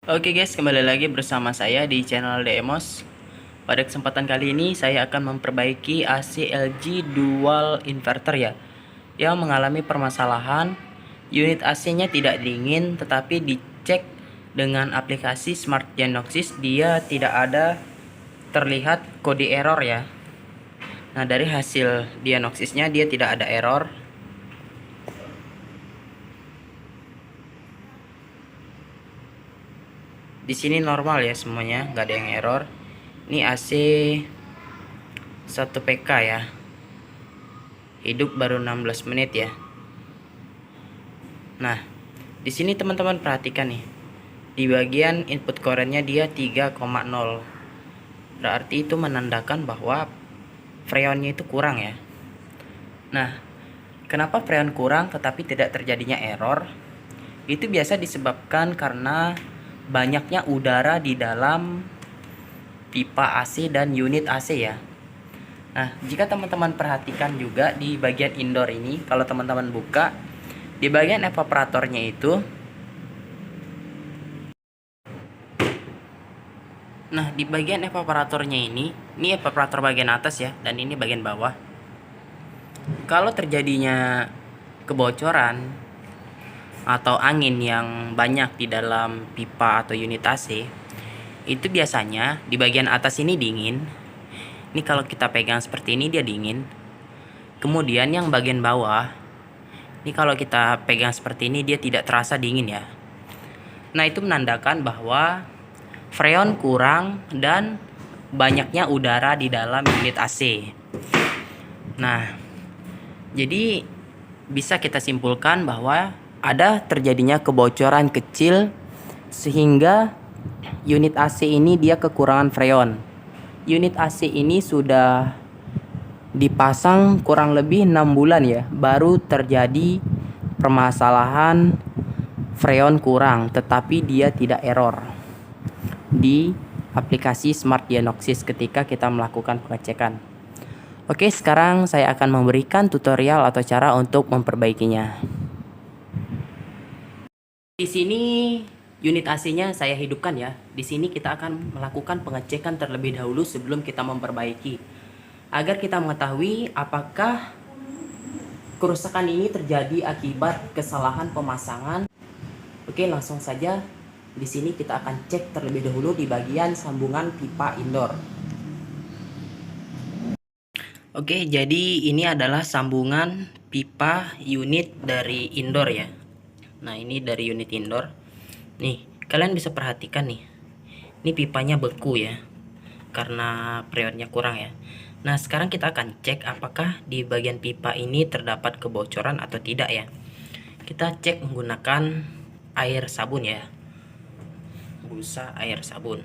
Oke guys, kembali lagi bersama saya di channel Demos. Pada kesempatan kali ini saya akan memperbaiki AC LG dual inverter ya, yang mengalami permasalahan unit AC-nya tidak dingin, tetapi dicek dengan aplikasi Smart Genosis dia tidak ada terlihat kode error ya. Nah, dari hasil diagnosisnya dia tidak ada error. Di sini normal ya semuanya, nggak ada yang error. Ini AC 1 PK ya. Hidup baru 16 menit ya. Nah, di sini teman-teman perhatikan nih. Di bagian input current-nya dia 3,0. Berarti itu menandakan bahwa freonnya itu kurang ya. Nah, kenapa freon kurang tetapi tidak terjadinya error? Itu biasa disebabkan karena banyaknya udara di dalam pipa AC dan unit AC ya. Nah, jika teman-teman perhatikan juga di bagian indoor ini, kalau teman-teman buka di bagian evaporatornya itu, nah di bagian evaporatornya ini evaporator bagian atas ya, dan ini bagian bawah. Kalau terjadinya kebocoran atau angin yang banyak di dalam pipa atau unit AC, itu biasanya di bagian atas ini dingin. Ini kalau kita pegang seperti ini dia dingin. Kemudian yang bagian bawah, ini kalau kita pegang seperti ini dia tidak terasa dingin ya. Nah, itu menandakan bahwa freon kurang dan banyaknya udara di dalam unit AC. Nah, jadi bisa kita simpulkan bahwa ada terjadinya kebocoran kecil sehingga unit AC ini dia kekurangan freon. Unit AC ini sudah dipasang kurang lebih 6 bulan ya, baru terjadi permasalahan freon kurang, tetapi dia tidak error di aplikasi Smart Genosis ketika kita melakukan pengecekan. Oke, sekarang saya akan memberikan tutorial atau cara untuk memperbaikinya. Di sini unit AC-nya saya hidupkan ya. Di sini kita akan melakukan pengecekan terlebih dahulu sebelum kita memperbaiki, agar kita mengetahui apakah kerusakan ini terjadi akibat kesalahan pemasangan. Oke, langsung saja. Di sini kita akan cek terlebih dahulu di bagian sambungan pipa indoor. Oke, jadi ini adalah sambungan pipa unit dari indoor ya. Nah, ini dari unit indoor. Nih, kalian bisa perhatikan nih. Ini pipanya beku ya, karena freonnya kurang ya. Nah, sekarang kita akan cek apakah di bagian pipa ini terdapat kebocoran atau tidak ya. Kita cek menggunakan air sabun ya. Busa air sabun.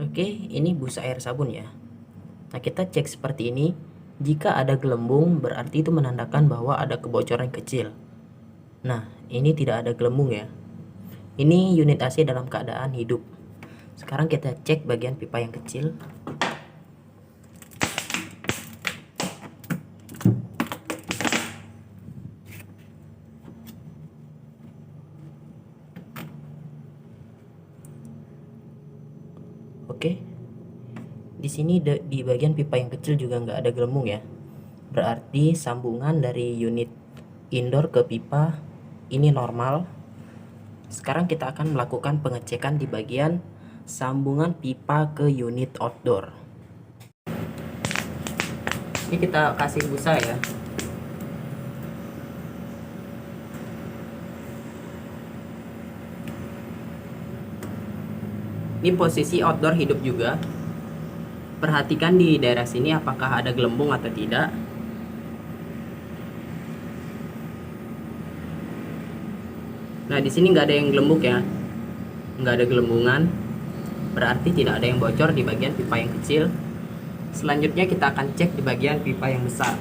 Oke, ini busa air sabun ya. Nah, kita cek seperti ini. Jika ada gelembung, berarti itu menandakan bahwa ada kebocoran kecil. Nah, ini tidak ada gelembung ya. Ini unit AC dalam keadaan hidup. Sekarang kita cek bagian pipa yang kecil. Oke, di sini di bagian pipa yang kecil juga nggak ada gelembung ya. Berarti sambungan dari unit indoor ke pipa ini normal. Sekarang kita akan melakukan pengecekan di bagian sambungan pipa ke unit outdoor. Ini kita kasih busa ya. Ini posisi outdoor hidup juga. Perhatikan di daerah sini apakah ada gelembung atau tidak. Nah, di sini nggak ada yang gelembung ya, nggak ada gelembungan. Berarti tidak ada yang bocor di bagian pipa yang kecil. Selanjutnya kita akan cek di bagian pipa yang besar.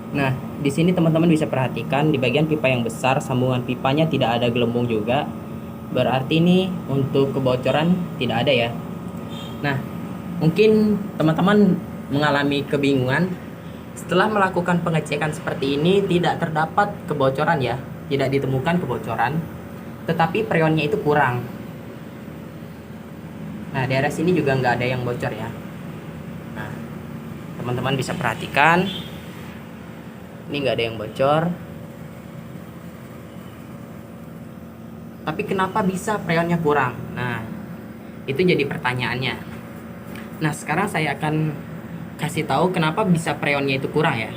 Nah, di sini teman-teman bisa perhatikan di bagian pipa yang besar sambungan pipanya tidak ada gelembung juga. Berarti ini untuk kebocoran tidak ada ya. Nah, mungkin teman-teman mengalami kebingungan setelah melakukan pengecekan seperti ini tidak terdapat kebocoran ya, tidak ditemukan kebocoran, tetapi freonnya itu kurang. Nah, daerah sini juga nggak ada yang bocor ya. Nah, teman-teman bisa perhatikan ini nggak ada yang bocor. Tapi kenapa bisa freonnya kurang? Nah, itu jadi pertanyaannya. Nah, sekarang saya akan kasih tahu kenapa bisa freonnya itu kurang ya.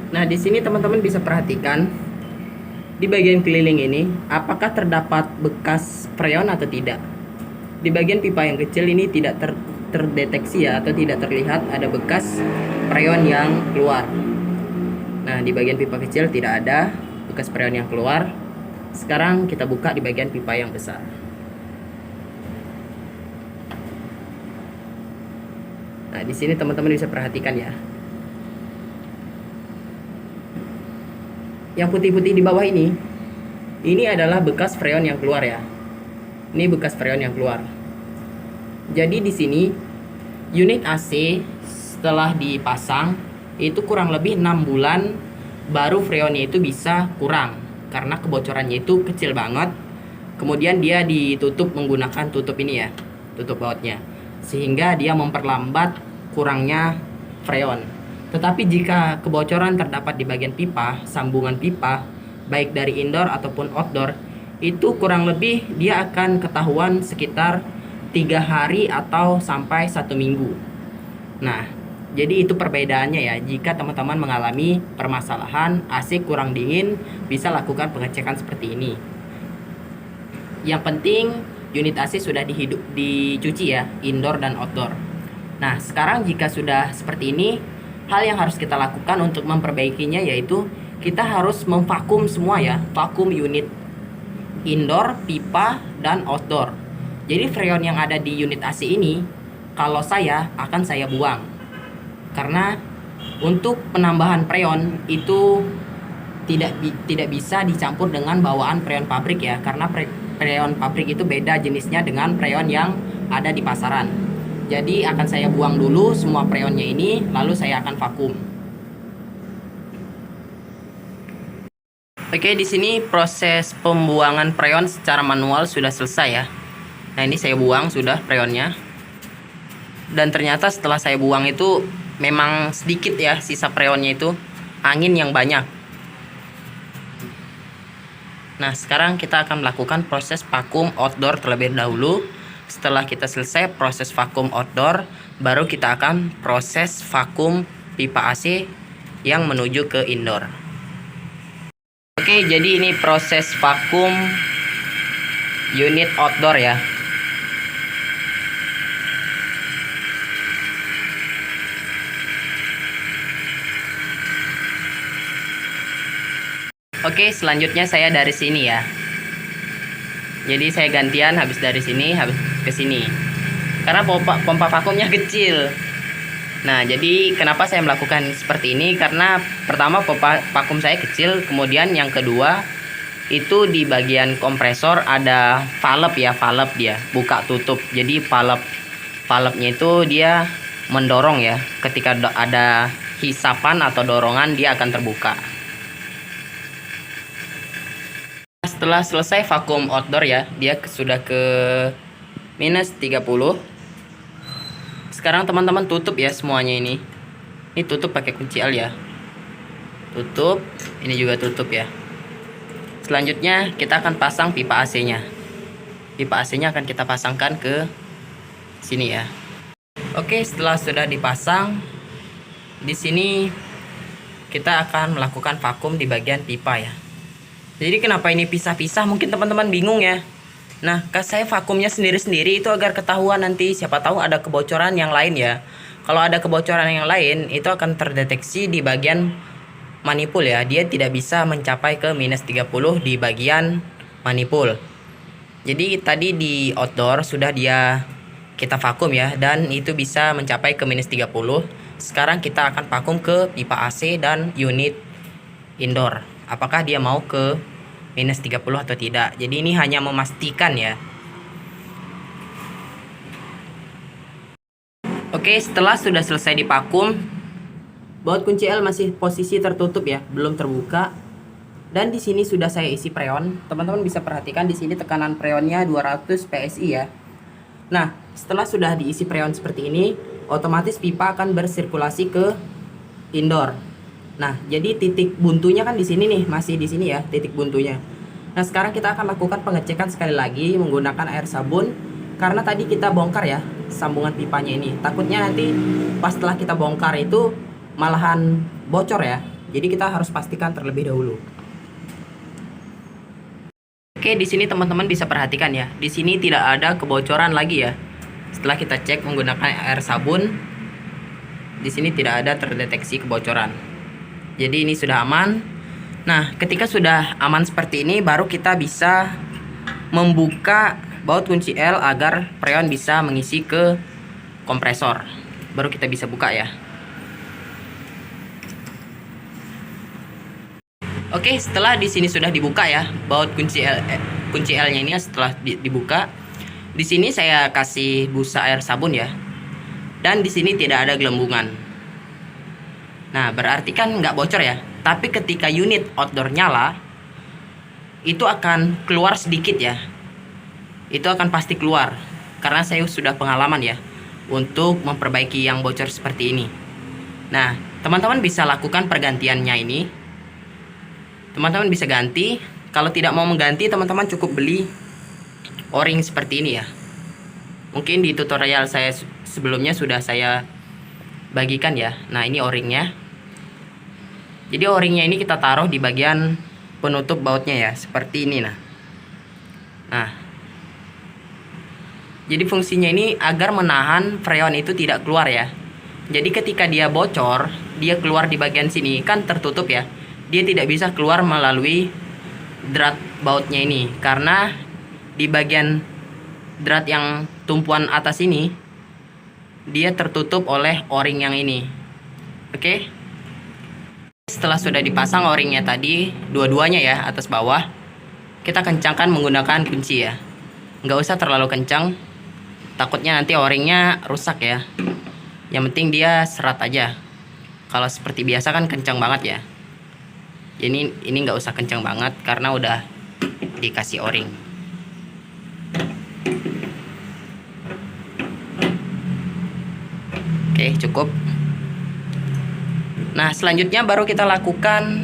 Nah, di sini teman-teman bisa perhatikan di bagian keliling ini apakah terdapat bekas freon atau tidak. Di bagian pipa yang kecil ini tidak terdeteksi ya, atau tidak terlihat ada bekas freon yang keluar. Nah, di bagian pipa kecil tidak ada bekas freon yang keluar. Sekarang kita buka di bagian pipa yang besar. Nah, di sini teman-teman bisa perhatikan ya. Yang putih-putih di bawah ini adalah bekas freon yang keluar ya. Ini bekas freon yang keluar. Jadi di sini unit AC setelah dipasang itu kurang lebih 6 bulan baru freonnya itu bisa kurang karena kebocorannya itu kecil banget. Kemudian dia ditutup menggunakan tutup ini ya, tutup bautnya, sehingga dia memperlambat kurangnya freon. Tetapi jika kebocoran terdapat di bagian pipa, sambungan pipa, baik dari indoor ataupun outdoor, itu kurang lebih dia akan ketahuan sekitar 3 hari atau sampai 1 minggu. Nah, jadi itu perbedaannya ya. Jika teman-teman mengalami permasalahan AC kurang dingin, bisa lakukan pengecekan seperti ini. Yang penting unit AC sudah dicuci ya, indoor dan outdoor. Nah, sekarang jika sudah seperti ini, hal yang harus kita lakukan untuk memperbaikinya yaitu kita harus memvakum semua ya, vakum unit indoor, pipa, dan outdoor. Jadi freon yang ada di unit AC ini kalau saya akan saya buang. Karena untuk penambahan freon itu tidak bisa dicampur dengan bawaan freon pabrik ya, karena freon pabrik itu beda jenisnya dengan freon yang ada di pasaran. Jadi akan saya buang dulu semua freonnya ini, lalu saya akan vakum. Oke, di sini proses pembuangan freon secara manual sudah selesai ya. Nah, ini saya buang sudah freonnya. Dan ternyata setelah saya buang itu memang sedikit ya sisa freonnya itu, angin yang banyak. Nah, sekarang kita akan melakukan proses vakum outdoor terlebih dahulu. Setelah kita selesai proses vakum outdoor, baru kita akan proses vakum pipa AC yang menuju ke indoor. Oke, jadi ini proses vakum unit outdoor ya. Oke, selanjutnya saya dari sini ya. Jadi saya gantian habis dari sini habis ke sini. Karena pompa vakumnya kecil. Nah, jadi kenapa saya melakukan seperti ini? Karena pertama pompa vakum saya kecil, kemudian yang kedua itu di bagian kompresor ada valve ya, valve dia buka tutup. Jadi valve-nya itu dia mendorong ya. Ketika ada hisapan atau dorongan dia akan terbuka. Setelah selesai vakum outdoor ya, dia sudah ke minus 30. Sekarang teman-teman tutup ya semuanya ini. Ini tutup pakai kunci L ya. Tutup, ini juga tutup ya. Selanjutnya kita akan pasang pipa AC-nya. Pipa AC-nya akan kita pasangkan ke sini ya. Oke, setelah sudah dipasang, di sini kita akan melakukan vakum di bagian pipa ya. Jadi kenapa ini pisah-pisah? Mungkin teman-teman bingung ya. Nah, saya vakumnya sendiri-sendiri itu agar ketahuan nanti, siapa tahu ada kebocoran yang lain ya. Kalau ada kebocoran yang lain itu akan terdeteksi di bagian manipul ya. Dia tidak bisa mencapai ke minus 30 di bagian manipul. Jadi tadi di outdoor sudah kita vakum ya, dan itu bisa mencapai ke minus 30. Sekarang kita akan vakum ke pipa AC dan unit indoor. Apakah dia mau ke minus 30 atau tidak. Jadi ini hanya memastikan ya. Oke, setelah sudah selesai divakum, baut kunci L masih posisi tertutup ya, belum terbuka. Dan di sini sudah saya isi freon. Teman-teman bisa perhatikan di sini tekanan freonnya 200 PSI ya. Nah, setelah sudah diisi freon seperti ini, otomatis pipa akan bersirkulasi ke indoor. Nah, jadi titik buntunya kan di sini nih, masih di sini ya titik buntunya. Nah, sekarang kita akan lakukan pengecekan sekali lagi menggunakan air sabun, karena tadi kita bongkar ya sambungan pipanya ini. Takutnya nanti pas setelah kita bongkar itu malahan bocor ya. Jadi kita harus pastikan terlebih dahulu. Oke, di sini teman-teman bisa perhatikan ya. Di sini tidak ada kebocoran lagi ya. Setelah kita cek menggunakan air sabun, di sini tidak ada terdeteksi kebocoran. Jadi ini sudah aman. Nah, ketika sudah aman seperti ini, baru kita bisa membuka baut kunci L agar freon bisa mengisi ke kompresor. Baru kita bisa buka ya. Oke, setelah di sini sudah dibuka ya, baut kunci L-nya ini setelah dibuka. Di sini saya kasih busa air sabun ya. Dan di sini tidak ada gelembungan. Nah, berarti kan nggak bocor ya. Tapi ketika unit outdoor nyala, itu akan keluar sedikit ya. Itu akan pasti keluar. Karena saya sudah pengalaman ya untuk memperbaiki yang bocor seperti ini. Nah, teman-teman bisa lakukan pergantiannya ini. Teman-teman bisa ganti. Kalau tidak mau mengganti, teman-teman cukup beli o-ring seperti ini ya. Mungkin di tutorial saya sebelumnya sudah saya bagikan ya. Nah, ini o-ringnya. Jadi o-ringnya ini kita taruh di bagian penutup bautnya ya, seperti ini nah. Jadi fungsinya ini agar menahan freon itu tidak keluar ya. Jadi ketika dia bocor, dia keluar di bagian sini kan tertutup ya. Dia tidak bisa keluar melalui drat bautnya ini, karena di bagian drat yang tumpuan atas ini dia tertutup oleh o-ring yang ini. Oke. Setelah sudah dipasang o-ringnya tadi, dua-duanya ya, atas bawah, kita kencangkan menggunakan kunci ya. Nggak usah terlalu kencang, takutnya nanti o-ringnya rusak ya. Yang penting dia serat aja. Kalau seperti biasa kan kencang banget ya. Ini nggak usah kencang banget karena udah dikasih o-ring. Oke, cukup. Nah, selanjutnya baru kita lanjutkan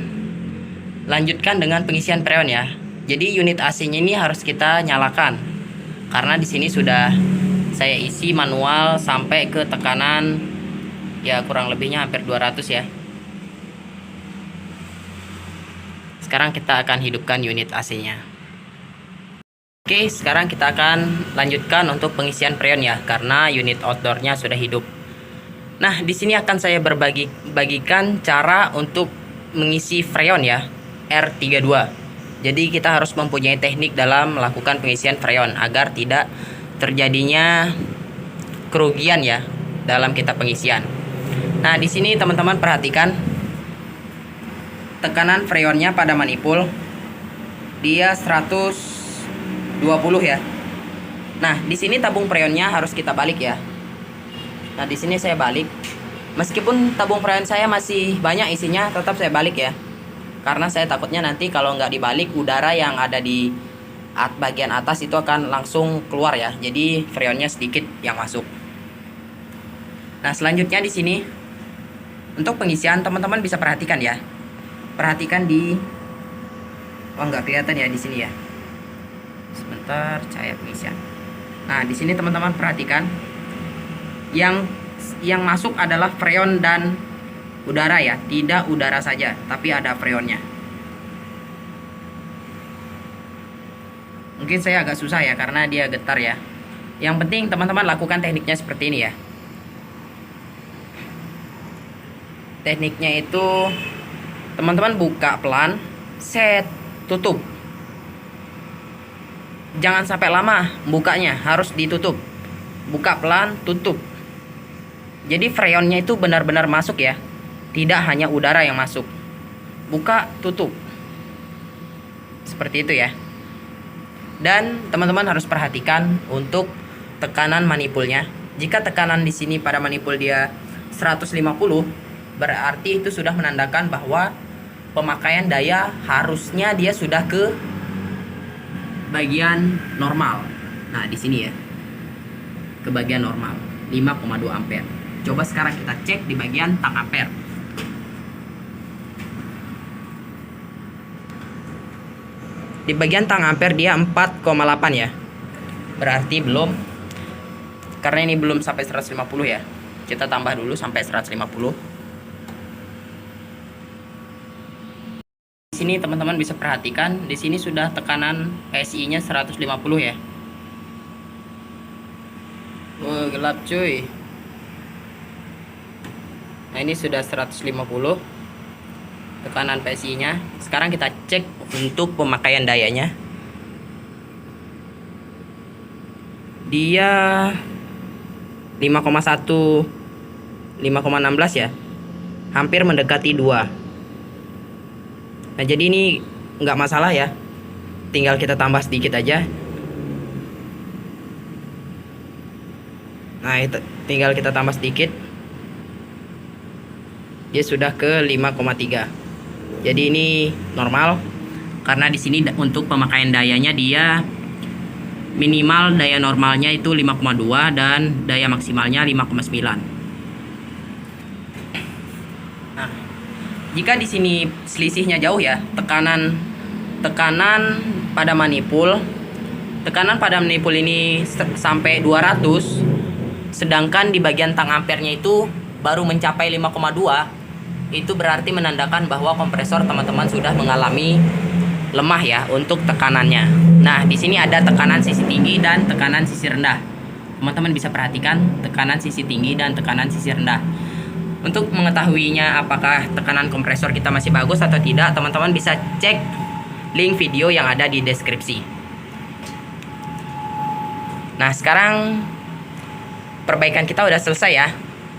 dengan pengisian freon ya. Jadi unit AC-nya ini harus kita nyalakan. Karena di sini sudah saya isi manual sampai ke tekanan ya kurang lebihnya hampir 200 ya. Sekarang kita akan hidupkan unit AC-nya. Oke, sekarang kita akan lanjutkan untuk pengisian freon ya, karena unit outdoor-nya sudah hidup. Nah, di sini akan saya bagikan cara untuk mengisi freon ya, R32. Jadi kita harus mempunyai teknik dalam melakukan pengisian freon agar tidak terjadinya kerugian ya dalam kita pengisian. Nah, di sini teman-teman perhatikan tekanan freonnya pada manipul dia 120 ya. Nah, di sini tabung freonnya harus kita balik ya. Nah, di sini saya balik. Meskipun tabung freon saya masih banyak isinya, tetap saya balik ya. Karena saya takutnya nanti kalau nggak dibalik, udara yang ada di bagian atas itu akan langsung keluar ya. Jadi freonnya sedikit yang masuk. Nah, selanjutnya di sini untuk pengisian teman-teman bisa perhatikan ya. Perhatikan nggak kelihatan ya di sini ya. Sebentar, cahaya pengisian. Nah, di sini teman-teman perhatikan. Yang masuk adalah freon dan udara ya, tidak udara saja, tapi ada freonnya. Mungkin saya agak susah ya karena dia getar ya. Yang penting teman-teman lakukan tekniknya seperti ini ya. Tekniknya itu teman-teman buka pelan, set, tutup. Jangan sampai lama bukanya, harus ditutup. Buka pelan, tutup. Jadi freonnya itu benar-benar masuk ya. Tidak hanya udara yang masuk. Buka, tutup. Seperti itu ya. Dan teman-teman harus perhatikan untuk tekanan manipulnya. Jika tekanan di sini pada manipul dia 150, berarti itu sudah menandakan bahwa pemakaian daya harusnya dia sudah ke bagian normal. Nah, di sini ya. Ke bagian normal, 5,2 ampere. Coba sekarang kita cek di bagian tang ampere. Di bagian tang ampere dia 4,8 ya. Berarti belum, karena ini belum sampai 150 ya. Kita tambah dulu sampai 150. Di sini teman-teman bisa perhatikan, di sini sudah tekanan PSI-nya 150 ya. Wah, gelap cuy. Nah, ini sudah 150 tekanan PSI-nya. Sekarang kita cek untuk pemakaian dayanya. Dia 5,1, 5,16 ya. Hampir mendekati 2. Nah, jadi ini nggak masalah ya. Tinggal kita tambah sedikit aja. Nah, itu tinggal kita tambah sedikit. Dia sudah ke 5,3. Jadi ini normal karena di sini untuk pemakaian dayanya dia minimal daya normalnya itu 5,2 dan daya maksimalnya 5,9. Nah, jika di sini selisihnya jauh ya, tekanan pada manipul ini sampai 200, sedangkan di bagian tang ampernya itu baru mencapai 5,2, itu berarti menandakan bahwa kompresor teman-teman sudah mengalami lemah ya untuk tekanannya. Nah, di sini ada tekanan sisi tinggi dan tekanan sisi rendah. Teman-teman bisa perhatikan tekanan sisi tinggi dan tekanan sisi rendah. Untuk mengetahuinya apakah tekanan kompresor kita masih bagus atau tidak, teman-teman bisa cek link video yang ada di deskripsi. Nah, sekarang perbaikan kita udah selesai ya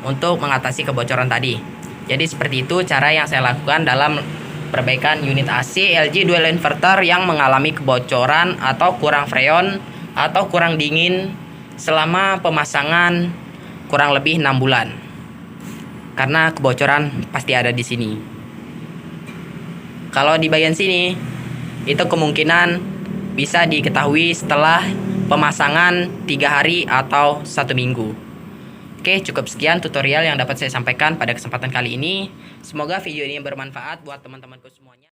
untuk mengatasi kebocoran tadi. Jadi seperti itu cara yang saya lakukan dalam perbaikan unit AC LG dual inverter yang mengalami kebocoran atau kurang freon atau kurang dingin selama pemasangan kurang lebih 6 bulan. Karena kebocoran pasti ada di sini. Kalau di bagian sini itu kemungkinan bisa diketahui setelah pemasangan 3 hari atau 1 minggu. Oke, cukup sekian tutorial yang dapat saya sampaikan pada kesempatan kali ini. Semoga video ini bermanfaat buat teman-temanku semuanya.